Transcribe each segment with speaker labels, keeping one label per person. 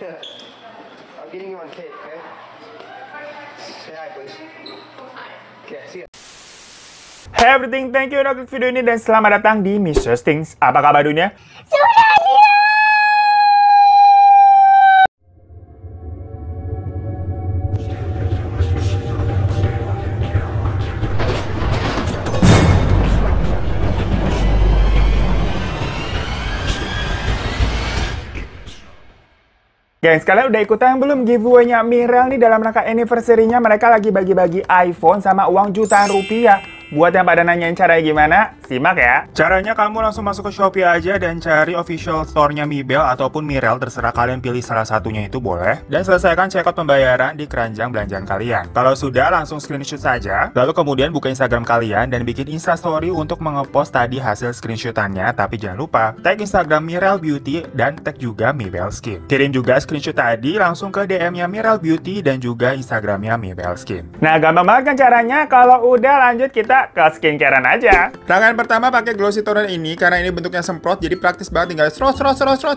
Speaker 1: I'm getting you on tape, okay? Say hi, please. Okay, see ya.
Speaker 2: Hey everything, thank you udah klik video ini dan selamat datang di Mr. Stings. Apa kabar dunia?
Speaker 3: Sudah dia!
Speaker 2: Gengs, kalian udah ikutan belum giveaway-nya Mirel nih dalam rangka anniversary-nya? Mereka lagi bagi-bagi iPhone sama uang jutaan rupiah. Buat yang pada nanyain caranya gimana, simak ya. Caranya kamu langsung masuk ke Shopee aja dan cari official store-nya Mibel ataupun Mirel, terserah kalian pilih salah satunya itu boleh. Dan selesaikan checkout pembayaran di keranjang belanjaan kalian. Kalau sudah, langsung screenshot saja. Lalu kemudian buka Instagram kalian dan bikin Instastory untuk ngepost tadi hasil screenshotannya. Tapi jangan lupa, tag Instagram Mirel Beauty dan tag juga Mibel Skin. Kirim juga screenshot tadi langsung ke DM-nya Mirel Beauty dan juga Instagram-nya Mibel Skin. Nah, gampang banget kan caranya. Kalau udah lanjut kita ke skincarean aja. Rangkaian pertama pakai glossy toner ini karena ini bentuknya semprot, jadi praktis banget, tinggal serot.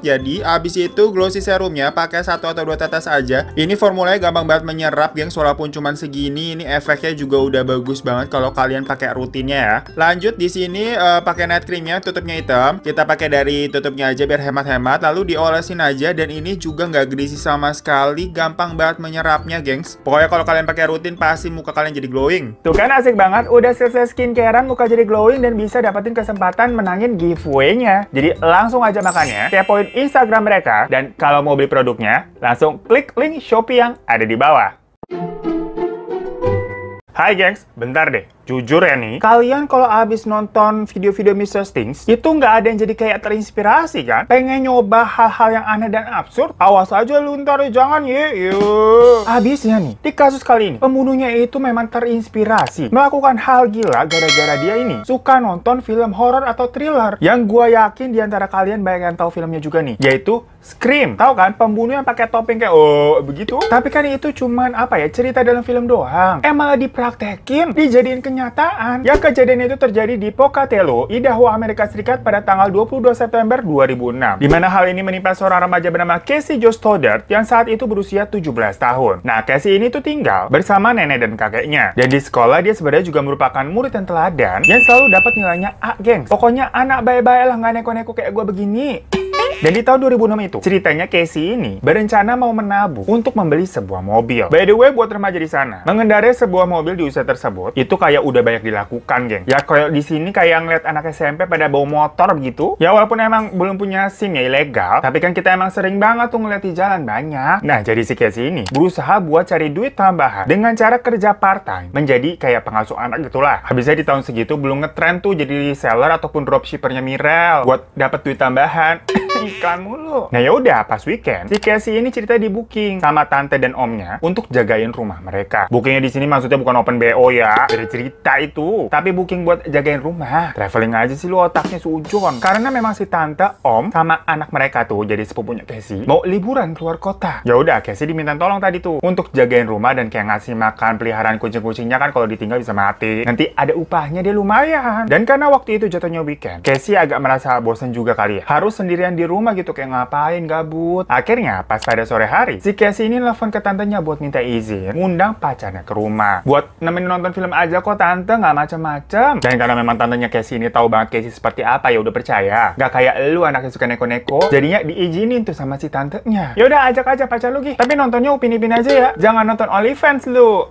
Speaker 2: Jadi abis itu glossy serumnya pakai 1 atau 2 tetes aja. Ini formulanya gampang banget menyerap, gengs, walaupun cuman segini. Ini efeknya juga udah bagus banget kalau kalian pakai rutinnya ya. Lanjut di sini pakai night creamnya, tutupnya hitam. Kita pakai dari tutupnya aja biar hemat-hemat. Lalu diolesin aja dan ini juga nggak greasy sama sekali, gampang banget menyerapnya, gengs. Pokoknya kalau kalian pakai rutin pasti muka kalian jadi glowing. Tuh kan asik banget, udah selesai skincarean, muka jadi glowing dan bisa dapetin kesempatan menangin giveaway-nya. Jadi langsung aja makanya kepoin Instagram mereka dan kalau mau beli produknya langsung klik link Shopee yang ada di bawah. Hai gengs, bentar deh. Jujur ya nih, kalian kalau abis nonton video-video Mr. Stings, itu nggak ada yang jadi kayak terinspirasi kan? Pengen nyoba hal-hal yang aneh dan absurd? Awas aja lu ntar, jangan yuk. Abisnya nih, di kasus kali ini, pembunuhnya itu memang terinspirasi melakukan hal gila gara-gara dia ini suka nonton film horor atau thriller. Yang gua yakin diantara kalian banyak yang tahu filmnya juga nih, yaitu Scream. Tahu kan, pembunuh yang pakai topeng kayak begitu? Tapi kan itu cuman apa ya, cerita dalam film doang. Malah dipraktekin, dijadiin kenyataan. Yang kejadian itu terjadi di Pocatello, Idaho, Amerika Serikat pada tanggal 22 September 2006. Di mana hal ini menimpa seorang remaja bernama Casey Jo Stoddard yang saat itu berusia 17 tahun. Nah, Casey ini tuh tinggal bersama nenek dan kakeknya. Dan di sekolah dia sebenarnya juga merupakan murid yang teladan yang selalu dapat nilainya A, gengs. Pokoknya anak baik-baik lah, nggak neko-neko kayak gue begini. Dan di tahun 2006 itu, ceritanya Casey ini berencana mau menabung untuk membeli sebuah mobil. By the way, buat remaja di sana, mengendarai sebuah mobil di usia tersebut, itu kayak udah banyak dilakukan, geng. Ya, kayak di sini kayak ngeliat anak SMP pada bawa motor begitu. Ya, walaupun emang belum punya SIM ya ilegal, tapi kan kita emang sering banget tuh ngeliat di jalan banyak. Nah, jadi si Casey ini berusaha buat cari duit tambahan dengan cara kerja part-time, menjadi kayak pengasuh anak gitulah. Habisnya di tahun segitu belum ngetrend tuh jadi reseller ataupun dropshippernya Mirel buat dapat duit tambahan. Iklan mulu. Nah yaudah, pas weekend, si Casey ini cerita di booking sama tante dan omnya untuk jagain rumah mereka. Bookingnya di sini maksudnya bukan open BO ya, dari cerita itu. Tapi booking buat jagain rumah. Traveling aja sih lu otaknya sujon. Karena memang si tante, om, sama anak mereka tuh jadi sepupunya Casey mau liburan keluar kota. Ya udah, Casey diminta tolong tadi tuh untuk jagain rumah dan kayak ngasih makan peliharaan kucing-kucingnya kan kalau ditinggal bisa mati. Nanti ada upahnya dia lumayan. Dan karena waktu itu jatuhnya weekend, Casey agak merasa bosan juga kali ya. Harus sendirian di rumah gitu, kayak ngapain gabut. Akhirnya pas pada sore hari, si Casey ini telepon ke tantenya buat minta izin ngundang pacarnya ke rumah buat nemenin nonton film aja kok tante, nggak macem-macem. Dan karena memang tantenya Casey ini tahu banget Casey seperti apa, ya udah percaya. Nggak kayak lu anaknya suka neko-neko, jadinya diizinin tuh sama si tantenya. Ya udah, ajak aja pacar lu, Gi. Tapi nontonnya upin-ipin aja ya, jangan nonton OnlyFans lu.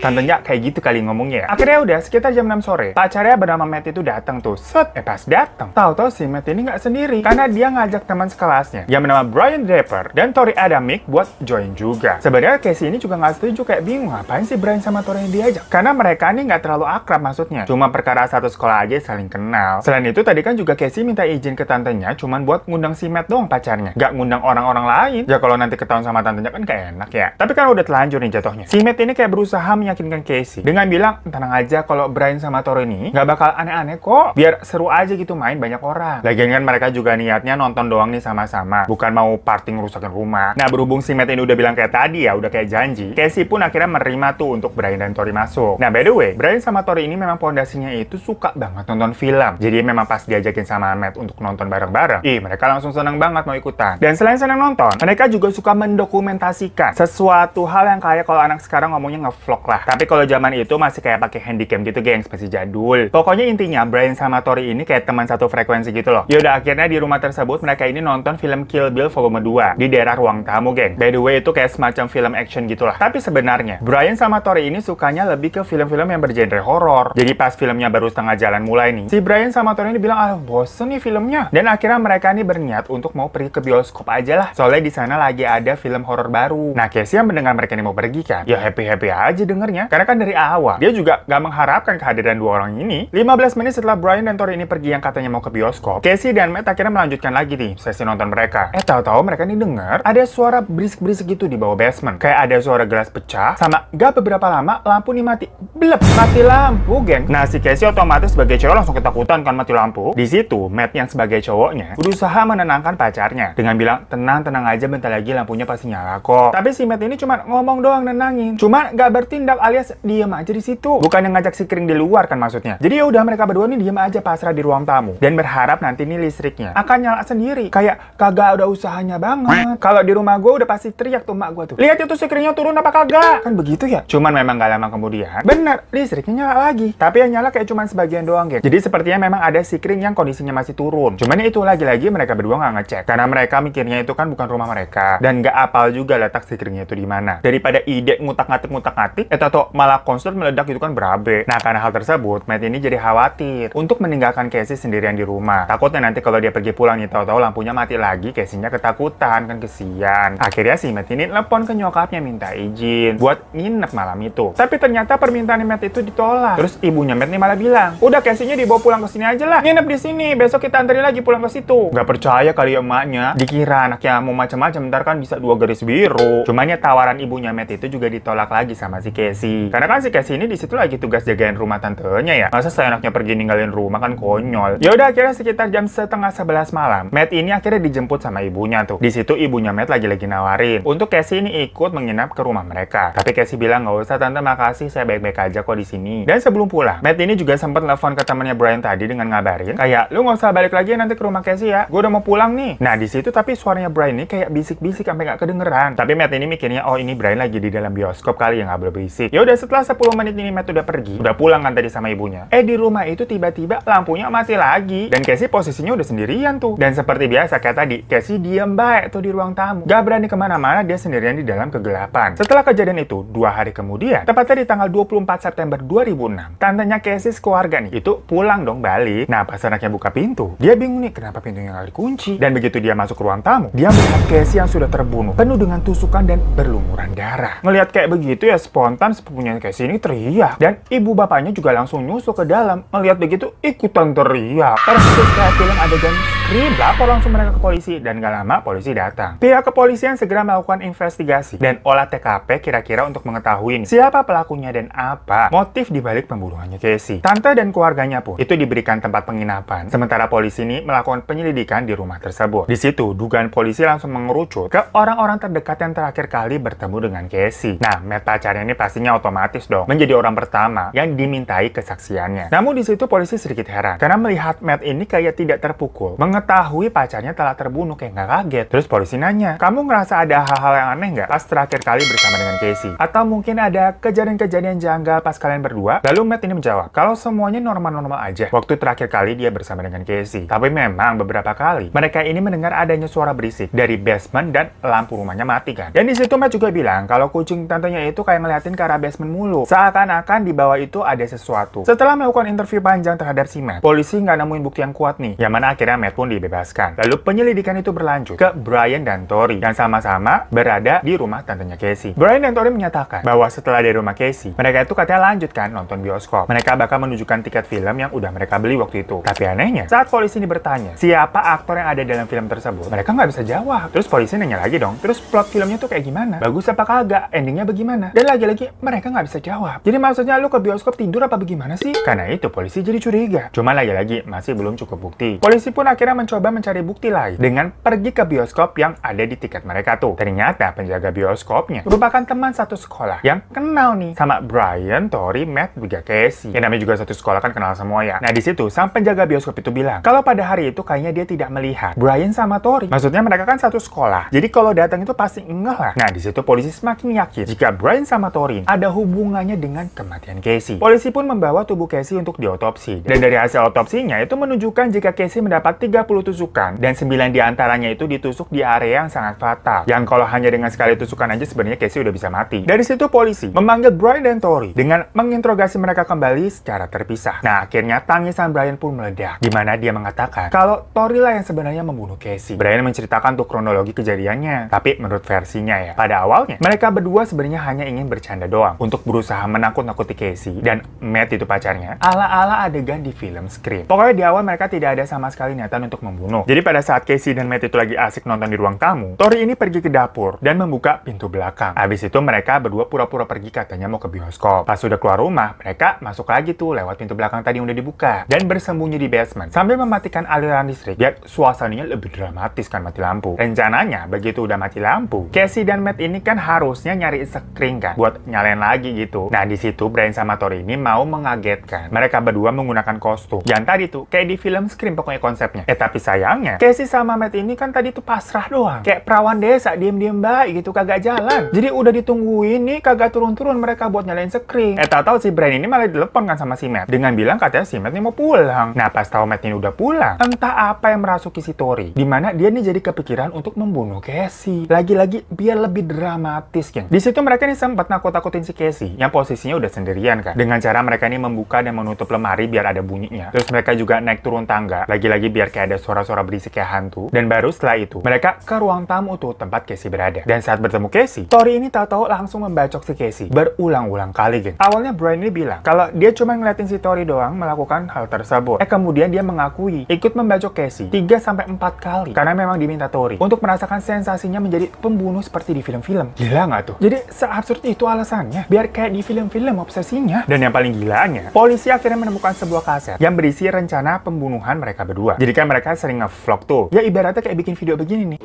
Speaker 2: Tantenya kayak gitu kali ngomongnya ya. Akhirnya udah sekitar jam 6 sore, pacarnya bernama Matt itu datang tuh. Pas datang, tahu-tahu si Matt ini nggak sendiri karena dia ngajak teman sekelasnya yang bernama Brian Draper dan Tori Adamick buat join juga. Sebenarnya Casey ini juga nggak setuju, kayak bingung ngapain sih Brian sama Tori yang diajak, karena mereka ini nggak terlalu akrab, maksudnya cuma perkara satu sekolah aja saling kenal. Selain itu tadi kan juga Casey minta izin ke tantenya cuman buat ngundang si Matt doang pacarnya, nggak ngundang orang-orang lain. Ya kalau nanti ketahuan sama tantenya kan kayak enak ya. Tapi kan udah telanjur nih jatuhnya. Si Matt ini kayak berusaha meyakinkan Casey dengan bilang, tenang aja kalau Brian sama Tori ini nggak bakal aneh-aneh kok. Biar seru aja gitu main banyak orang. Lagian kan mereka juga niatnya nonton doang nih sama-sama, bukan mau party ngerusakin rumah. Nah, berhubung si Matt ini udah bilang kayak tadi ya, udah kayak janji, Casey pun akhirnya menerima tuh untuk Brian dan Tori masuk. Nah, by the way, Brian sama Tori ini memang pondasinya itu suka banget nonton film. Jadi memang pas diajakin sama Matt untuk nonton bareng-bareng, mereka langsung seneng banget mau ikutan. Dan selain seneng nonton, mereka juga suka mendokumentasikan sesuatu hal yang kayak kalau anak sekarang ngomongnya ngevlog lah. Tapi kalau zaman itu masih kayak pakai handycam gitu, gengs, masih jadul. Pokoknya intinya Brian sama Tori ini kayak teman satu frekuensi gitu loh. Yaudah, akhirnya di rumah tersebut mereka ini nonton film Kill Bill volume 2 di daerah ruang tamu, geng. By the way, itu kayak semacam film action gitulah. Tapi sebenarnya Brian sama Tori ini sukanya lebih ke film-film yang bergenre horor. Jadi pas filmnya baru setengah jalan mulai nih, si Brian sama Tori ini bilang, ah bosen nih filmnya. Dan akhirnya mereka ini berniat untuk mau pergi ke bioskop aja lah. Soalnya di sana lagi ada film horor baru. Nah, Casey yang mendengar mereka ini mau pergi kan, ya happy-happy aja dengernya. Karena kan dari awal dia juga nggak mengharapkan kehadiran dua orang ini. 15 menit setelah Brian dan Tori ini pergi yang katanya mau ke bioskop, Casey dan Matt akhirnya melanjutkan lagi nih sesi nonton mereka. Tahu-tahu mereka nih dengar ada suara berisik-berisik gitu di bawah basement. Kayak ada suara gelas pecah, sama gak beberapa lama lampu nih mati. Blep, mati lampu, geng. Nah, si Casey otomatis sebagai cewek langsung ketakutan kan mati lampu. Di situ, Matt yang sebagai cowoknya berusaha menenangkan pacarnya dengan bilang, tenang aja, bentar lagi lampunya pasti nyala kok. Tapi si Matt ini cuma ngomong doang nenangin. Cuma gak bertindak alias diem aja di situ. Bukan yang ngajak si Kring di luar kan maksudnya. Jadi ya udah mereka berdua nih diem aja pasrah di ruang tamu dan berharap nanti nih listriknya akan nyala sendiri. Kayak kagak ada usahanya banget. Kalau di rumah gue udah pasti teriak tuh emak gue tuh. Lihat itu si Kringnya turun apa kagak? Kan begitu ya. Cuman memang gak lama kemudian, bener, listriknya nyala lagi. Tapi yang nyala kayak cuman sebagian doang, geng. Jadi sepertinya memang ada si Kring yang kondisinya masih turun. Cuman itu lagi-lagi mereka berdua nggak ngecek karena mereka mikirnya itu kan bukan rumah mereka dan nggak apal juga letak si Kringnya itu di mana. Daripada ide ngutak-ngatik, atau malah konslet meledak itu kan berabe. Nah, karena hal tersebut, Matt ini jadi khawatir untuk meninggalkan Casey sendirian di rumah. Takutnya nanti kalau dia pergi pulang nih, tahu-tahu lampunya mati lagi, Casey-nya ketakutan, kan kesian. Akhirnya si Matt ini telepon ke nyokapnya minta izin buat nginep malam itu. Tapi ternyata permintaan Matt itu ditolak. Terus ibunya Matt nih malah bilang, udah Casey-nya dibawa pulang ke sini aja lah. Nginep di sini, besok kita anterin lagi pulang ke situ. Gak percaya kali ya emaknya. Dikira anaknya mau macam-macam, ntar kan bisa 2 garis biru. Cuman ya tawaran ibunya Matt itu juga ditolak lagi sama si Casey. Karena kan si Casey ini di situ lagi tugas jagain rumah tantenya ya. Masa seenaknya pergi ninggalin rumah, kan konyol. Ya udah, akhirnya sekitar jam setengah 11 malam, Matt ini akhirnya dijemput sama ibunya tuh. Di situ ibunya Matt lagi nawarin untuk Casey ini ikut menginap ke rumah mereka. Tapi Casey bilang, nggak usah tante, makasih, saya baik-baik aja kok di sini. Dan sebelum pulang, Matt ini juga sempat telepon ke temannya Brian tadi dengan ngabarin kayak, lu nggak usah balik lagi nanti ke rumah Casey ya, gue udah mau pulang nih. Nah, di situ tapi suaranya Brian ini kayak bisik-bisik sampai nggak kedengeran. Tapi Matt ini mikirnya, oh ini Brian lagi di dalam bioskop kali ya, nggak boleh berisik. Ya udah, setelah 10 menit ini Matt udah pergi, udah pulang kan tadi sama ibunya. Di rumah itu tiba-tiba lampunya mati lagi dan Casey posisinya udah sendirian tuh. Dan seperti biasa kayak tadi, Casey diem baik tuh di ruang tamu, gak berani kemana-mana, dia sendirian di dalam kegelapan. Setelah kejadian itu, 2 hari kemudian, tepatnya di tanggal 24 September 2006, tantenya Casey keluarga nih itu pulang dong balik. Nah, pas anaknya buka pintu, dia bingung nih kenapa pintunya nggak dikunci. Dan begitu dia masuk ke ruang tamu, dia melihat Casey yang sudah terbunuh, penuh dengan tusukan dan berlumuran darah. Ngelihat kayak begitu ya, spontan sepupunya Casey ini teriak. Dan ibu bapaknya juga langsung nyusul ke dalam. Ngelihat begitu, ikutan teriak. Persis kayak film adegan Scream. Lapor langsung mereka ke polisi dan gak lama polisi datang. Pihak kepolisian segera melakukan investigasi dan olah TKP kira-kira untuk mengetahui siapa pelakunya dan apa motif dibalik pembunuhannya Casey. Tante dan keluarganya pun itu diberikan tempat penginapan. Sementara polisi ini melakukan penyelidikan di rumah tersebut. Di situ, dugaan polisi langsung mengerucut ke orang-orang terdekat yang terakhir kali bertemu dengan Casey. Nah, Matt pacarnya ini pastinya otomatis dong menjadi orang pertama yang dimintai kesaksiannya. Namun di situ polisi sedikit heran karena melihat Matt ini kayak tidak terpukul mengetahui pacarnya telah terbunuh, kayak nggak kaget. Terus polisi nanya, kamu ngerasa ada hal-hal yang aneh nggak pas terakhir kali bersama dengan Casey? Atau mungkin ada kejadian-kejadian janggal pas kalian berdua? Lalu Matt ini menjawab, kalau semuanya normal-normal aja waktu terakhir kali dia bersama dengan Casey. Tapi memang beberapa kali mereka ini mendengar adanya suara berisik dari basement dan lampu rumahnya mati kan. Dan di situ Matt juga bilang kalau kucing tantenya itu kayak ngeliatin ke arah basement mulu. Seakan-akan di bawah itu ada sesuatu. Setelah melakukan interview panjang terhadap si Matt, polisi nggak nemuin bukti yang kuat nih. Yang mana akhirnya Matt pun dibebaskan. Lalu penyelidikan itu berlanjut ke Brian dan Tori yang sama-sama berada di rumah tantenya Casey. Brian dan Tori menyatakan bahwa setelah dari rumah Casey, mereka itu katanya lanjutkan nonton bioskop. Mereka bakal menunjukkan tiket film yang udah mereka beli waktu itu. Tapi anehnya, saat polisi ini bertanya siapa aktor yang ada dalam film tersebut, mereka nggak bisa jawab. Terus polisi nanya lagi dong, terus plot filmnya tuh kayak gimana? Bagus apa kagak? Endingnya bagaimana? Dan lagi-lagi mereka nggak bisa jawab. Jadi maksudnya lu ke bioskop tidur apa bagaimana sih? Karena itu polisi jadi curiga. Cuma lagi-lagi masih belum cukup bukti. Polisi pun akhirnya mencoba mencari bukti lain dengan pergi ke bioskop yang ada di tiket mereka tuh. Ternyata penjaga bioskopnya merupakan teman satu sekolah yang kenal nih sama Brian, Tori, Matt, juga Casey. Yang namanya juga satu sekolah kan kenal semua ya. Nah di situ sang penjaga bioskop itu bilang kalau pada hari itu kayaknya dia tidak melihat Brian sama Tori. Maksudnya mereka kan satu sekolah. Jadi kalau datang itu pasti ngeh lah. Nah di situ polisi semakin yakin jika Brian sama Tori ada hubungannya dengan kematian Casey. Polisi pun membawa tubuh Casey untuk diotopsi. Dan dari hasil otopsinya itu menunjukkan jika Casey mendapat 30 tusukan dan 9 diantaranya itu ditusuk di area yang sangat fatal. Yang kalau hanya dengan sekali tusukan aja sebenarnya Casey udah bisa mati. Dari situ polisi memanggil Brian dan Tori dengan menginterogasi mereka kembali secara terpisah. Nah akhirnya tangisan Brian pun meledak, di mana dia mengatakan kalau Tori lah yang sebenarnya membunuh Casey. Brian menceritakan tuh kronologi kejadiannya, tapi menurut versinya ya, pada awalnya mereka berdua sebenarnya hanya ingin bercanda doang untuk berusaha menakut-nakuti Casey dan Matt itu pacarnya ala-ala adegan di film Scream. Pokoknya di awal mereka tidak ada sama sekali niatan untuk membunuh. Jadi pada saat Casey dan Matt itu lagi asik nonton di ruang tamu, Tori ini pergi ke dapur dan membuka pintu belakang. Habis itu mereka berdua pura-pura pergi katanya mau ke bioskop. Pas sudah keluar rumah, mereka masuk lagi tuh lewat pintu belakang tadi yang udah dibuka dan bersembunyi di basement sambil mematikan aliran listrik biar suasananya lebih dramatis kan mati lampu. Rencananya begitu udah mati lampu, Casey dan Matt ini kan harusnya nyari sekring kan buat nyalain lagi gitu. Nah di situ Brian sama Tori ini mau mengagetkan. Mereka berdua menggunakan kostum yang tadi tuh kayak di film Scream pokoknya konsepnya. Tapi sayangnya Casey sama Matt ini kan tadi tuh pasrah doang, kayak perawan desa diem-diem baik gitu kagak jalan. Jadi udah ditungguin nih kagak turun-turun mereka buat nyalain sekring. Tahu si Brian ini malah dilepon kan sama si Matt dengan bilang katanya si Matt ini mau pulang. Nah pas tahu Matt ini udah pulang, entah apa yang merasuki si Tori, dimana dia nih jadi kepikiran untuk membunuh Casey. Lagi-lagi biar lebih dramatis kan. Di situ mereka nih sempat nakut-nakutin si Casey yang posisinya udah sendirian kan. Dengan cara mereka ini membuka dan menutup lemari biar ada bunyinya. Terus mereka juga naik turun tangga, lagi-lagi biar kayak ada suara-suara berisik kayak hantu. Dan baru setelah itu mereka ke ruang tamu tuh tempat Casey berada. Dan saat bertemu Casey, Tori ini tahu-tahu langsung membacok si Casey berulang-ulang kali geng. Awalnya Brian ini bilang kalau dia cuma ngeliatin si Tori doang melakukan hal tersebut. Kemudian dia mengakui ikut membacok Casey 3-4 kali karena memang diminta Tori untuk merasakan sensasinya menjadi pembunuh seperti di film-film. Gila nggak tuh? Jadi seabsurd itu alasannya biar kayak di film-film obsesinya. Dan yang paling gilanya, polisi akhirnya menemukan sebuah kaset yang berisi rencana pembunuhan mereka berdua. Jadi kan mereka sering nge-vlog tuh. Ya ibaratnya kayak bikin video begini nih.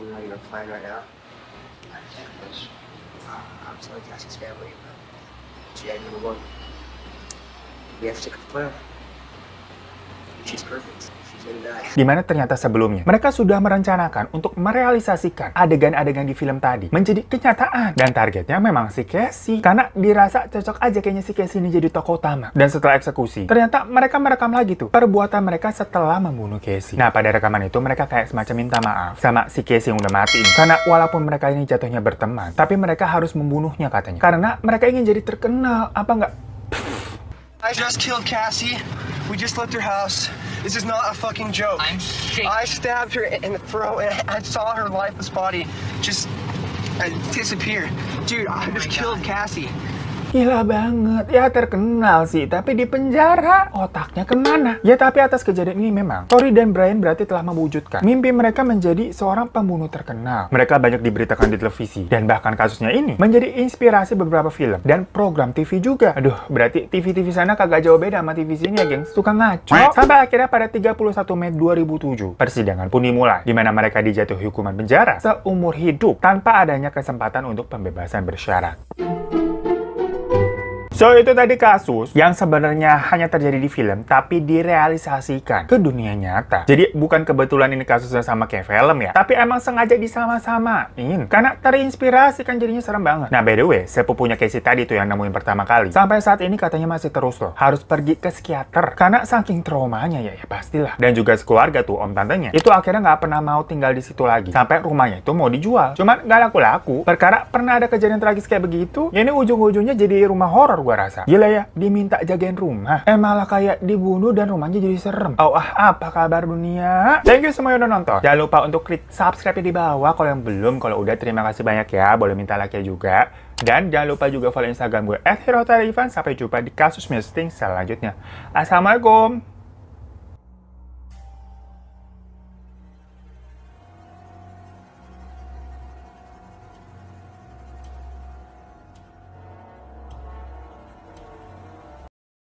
Speaker 2: Dimana ternyata sebelumnya mereka sudah merencanakan untuk merealisasikan adegan-adegan di film tadi menjadi kenyataan. Dan targetnya memang si Casey, karena dirasa cocok aja kayaknya si Casey ini jadi tokoh utama. Dan setelah eksekusi, ternyata mereka merekam lagi tuh perbuatan mereka setelah membunuh Casey. Nah pada rekaman itu mereka kayak semacam minta maaf sama si Casey yang udah mati ini. Karena walaupun mereka ini jatuhnya berteman, tapi mereka harus membunuhnya katanya. Karena mereka ingin jadi terkenal, apa enggak?
Speaker 3: I just killed Cassie. We just left her house. This is not a fucking joke.
Speaker 4: I'm shaking.
Speaker 3: I stabbed her in the throat and I saw her lifeless body just disappear. Dude, I just killed Cassie.
Speaker 2: Gila banget, ya terkenal sih, tapi di penjara. Otaknya kemana? Ya tapi atas kejadian ini memang, Tori dan Brian berarti telah mewujudkan mimpi mereka menjadi seorang pembunuh terkenal. Mereka banyak diberitakan di televisi, dan bahkan kasusnya ini menjadi inspirasi beberapa film dan program TV juga. Aduh, berarti TV-TV sana kagak jauh beda sama TV sini ya gengs, suka ngaco. Sampai akhirnya pada 31 Mei 2007, persidangan pun dimulai, di mana mereka dijatuhi hukuman penjara seumur hidup tanpa adanya kesempatan untuk pembebasan bersyarat. So, itu tadi kasus yang sebenarnya hanya terjadi di film, tapi direalisasikan ke dunia nyata. Jadi, bukan kebetulan ini kasusnya sama kayak film ya, tapi emang sengaja disama-samain. Karena terinspirasi kan jadinya serem banget. Nah, by the way, sepupunya Casey tadi tuh yang nemuin pertama kali. Sampai saat ini katanya masih terus loh, harus pergi ke psikiater. Karena saking traumanya ya pastilah. Dan juga sekeluarga tuh, om tantenya, itu akhirnya nggak pernah mau tinggal di situ lagi. Sampai rumahnya itu mau dijual. Cuman nggak laku-laku. Perkara pernah ada kejadian tragis kayak begitu, ya ini ujung-ujungnya jadi rumah horor gua rasa. Gila ya, diminta jagain rumah. Malah kayak dibunuh dan rumahnya jadi serem. Oh, apa kabar dunia? Thank you semua yang udah nonton. Jangan lupa untuk klik subscribe di bawah kalau yang belum. Kalau udah, terima kasih banyak ya. Boleh minta like-nya juga. Dan jangan lupa juga follow Instagram gue @herotarifan. Sampai jumpa di kasus misting selanjutnya. Assalamualaikum.